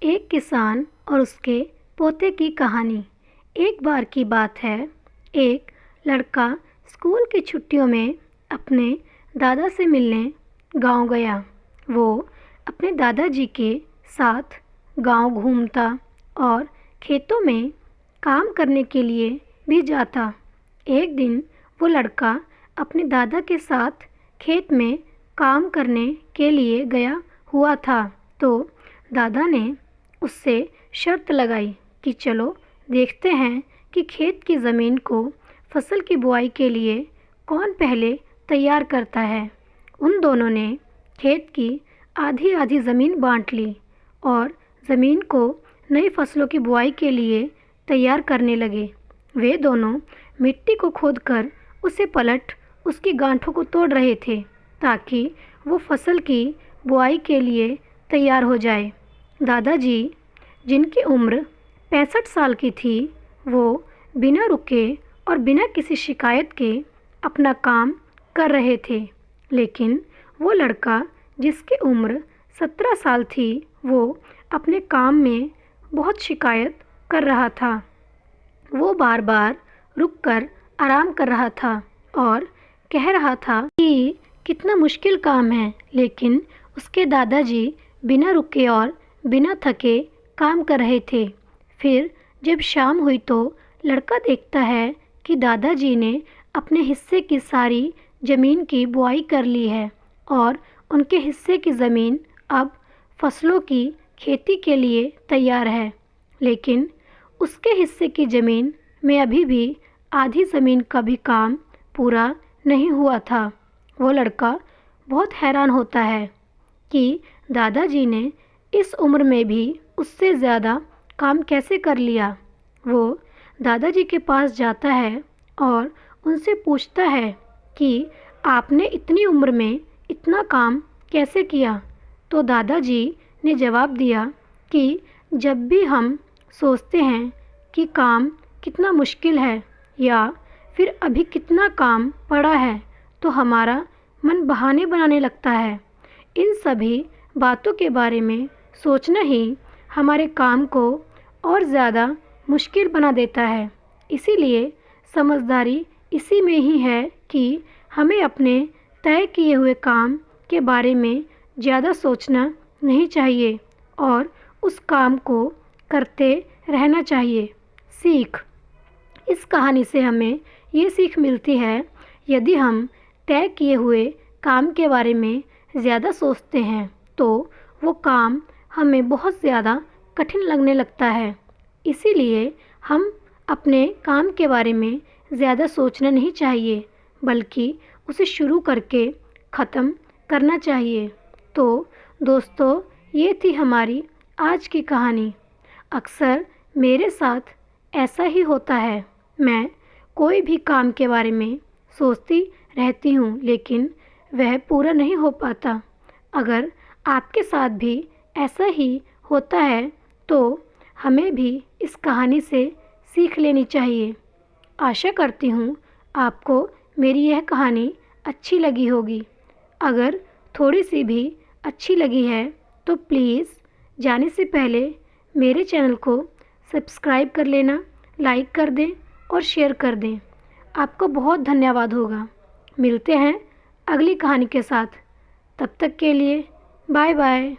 एक किसान और उसके पोते की कहानी। एक बार की बात है, एक लड़का स्कूल की छुट्टियों में अपने दादा से मिलने गांव गया। वो अपने दादाजी के साथ गांव घूमता और खेतों में काम करने के लिए भी जाता। एक दिन वो लड़का अपने दादा के साथ खेत में काम करने के लिए गया हुआ था, तो दादा ने उससे शर्त लगाई कि चलो देखते हैं कि खेत की ज़मीन को फसल की बुआई के लिए कौन पहले तैयार करता है। उन दोनों ने खेत की आधी आधी ज़मीन बांट ली और ज़मीन को नई फसलों की बुआई के लिए तैयार करने लगे। वे दोनों मिट्टी को खोदकर उसे पलट उसकी गांठों को तोड़ रहे थे ताकि वो फसल की बुआई के लिए तैयार हो जाए। दादाजी, जिनकी उम्र 65 साल की थी, वो बिना रुके और बिना किसी शिकायत के अपना काम कर रहे थे। लेकिन वो लड़का जिसकी उम्र 17 साल थी, वो अपने काम में बहुत शिकायत कर रहा था। वो बार बार रुककर आराम कर रहा था और कह रहा था कि कितना मुश्किल काम है, लेकिन उसके दादाजी बिना रुके और बिना थके काम कर रहे थे। फिर जब शाम हुई तो लड़का देखता है कि दादाजी ने अपने हिस्से की सारी ज़मीन की बुआई कर ली है और उनके हिस्से की ज़मीन अब फसलों की खेती के लिए तैयार है। लेकिन उसके हिस्से की ज़मीन में अभी भी आधी ज़मीन का भी काम पूरा नहीं हुआ था। वो लड़का बहुत हैरान होता है कि दादाजी ने इस उम्र में भी उससे ज़्यादा काम कैसे कर लिया। वो दादाजी के पास जाता है और उनसे पूछता है कि आपने इतनी उम्र में इतना काम कैसे किया। तो दादाजी ने जवाब दिया कि जब भी हम सोचते हैं कि काम कितना मुश्किल है या फिर अभी कितना काम पड़ा है, तो हमारा मन बहाने बनाने लगता है। इन सभी बातों के बारे में सोचना ही हमारे काम को और ज़्यादा मुश्किल बना देता है। इसीलिए समझदारी इसी में ही है कि हमें अपने तय किए हुए काम के बारे में ज़्यादा सोचना नहीं चाहिए और उस काम को करते रहना चाहिए। सीख। इस कहानी से हमें ये सीख मिलती है, यदि हम तय किए हुए काम के बारे में ज़्यादा सोचते हैं तो वो काम हमें बहुत ज़्यादा कठिन लगने लगता है। इसीलिए हम अपने काम के बारे में ज़्यादा सोचना नहीं चाहिए, बल्कि उसे शुरू करके ख़त्म करना चाहिए। तो दोस्तों, ये थी हमारी आज की कहानी। अक्सर मेरे साथ ऐसा ही होता है। मैं कोई भी काम के बारे में सोचती रहती हूँ, लेकिन वह पूरा नहीं हो पाता। अगर आपके साथ भी ऐसा ही होता है तो हमें भी इस कहानी से सीख लेनी चाहिए। आशा करती हूँ आपको मेरी यह कहानी अच्छी लगी होगी। अगर थोड़ी सी भी अच्छी लगी है तो प्लीज़ जाने से पहले मेरे चैनल को सब्सक्राइब कर लेना, लाइक कर दें और शेयर कर दें। आपको बहुत धन्यवाद होगा। मिलते हैं अगली कहानी के साथ। तब तक के लिए बाय बाय।